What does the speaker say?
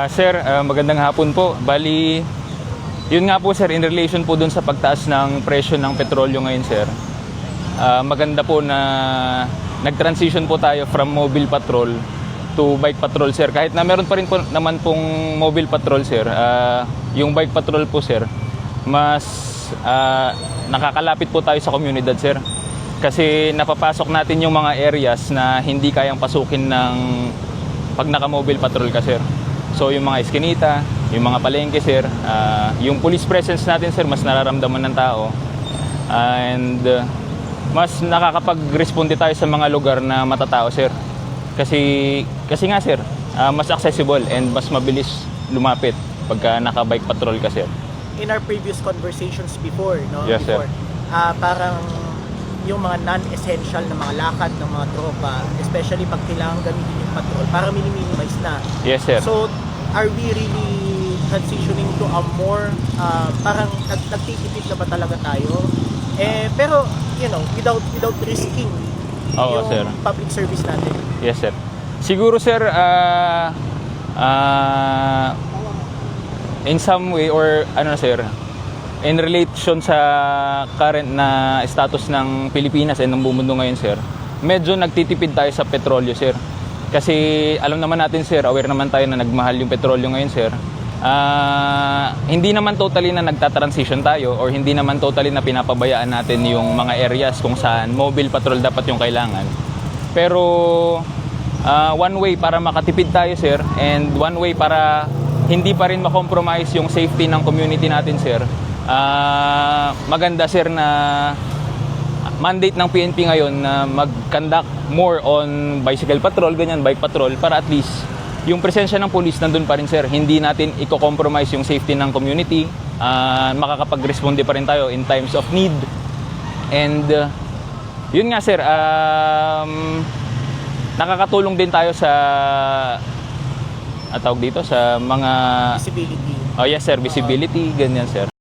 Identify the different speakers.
Speaker 1: Sir, magandang hapon po. Bali, yun nga po sir, in relation po dun sa pagtaas ng presyo ng petrolyo ngayon sir. Maganda po na nag-transition po tayo from mobile patrol to bike patrol sir. Kahit na meron pa rin po naman pong mobile patrol sir, yung bike patrol po sir, mas nakakalapit po tayo sa komunidad sir. Kasi napapasok natin yung mga areas na hindi kayang pasukin ng pag naka-mobile patrol ka sir. So yung mga eskinita, yung mga palengke sir, yung police presence natin sir, mas nararamdaman ng tao. And mas nakakapag-responde tayo sa mga lugar na matatao sir. Kasi nga sir, mas accessible and mas mabilis lumapit pagka naka-bike patrol ka sir.
Speaker 2: In our previous conversations before, no?
Speaker 1: Yes, sir.
Speaker 2: Parang yung mga non-essential na mga lakad ng mga tropa, especially pag kailangan gamitin yung patrol, para minimize na.
Speaker 1: Yes sir.
Speaker 2: So, are we really transitioning to a more, parang nagtitipid na ba talaga tayo? Pero, you know, without risking
Speaker 1: Oo,
Speaker 2: yung
Speaker 1: sir.
Speaker 2: public service natin.
Speaker 1: Yes sir. Siguro sir, in some way or ano na sir, in relation sa current na status ng Pilipinas and ng buong mundo ngayon sir, medyo nagtitipid tayo sa petrolyo sir. Kasi alam naman natin sir, aware naman tayo na nagmahal yung petrolyo ngayon sir. Hindi naman totally na nagta-transition tayo or hindi naman totally na pinapabayaan natin yung mga areas kung saan mobile patrol dapat yung kailangan. Pero one way para makatipid tayo sir, and one way para hindi pa rin makompromise yung safety ng community natin sir, maganda sir na mandate ng PNP ngayon na mag-conduct more on bicycle patrol, ganyan, bike patrol, para at least yung presensya ng police nandun pa rin sir. Hindi natin i-compromise yung safety ng community, makakapag-responde pa rin tayo in times of need. And yun nga sir, nakakatulong din tayo sa tawag dito sa mga
Speaker 2: Visibility.
Speaker 1: yes sir, visibility, ganyan sir.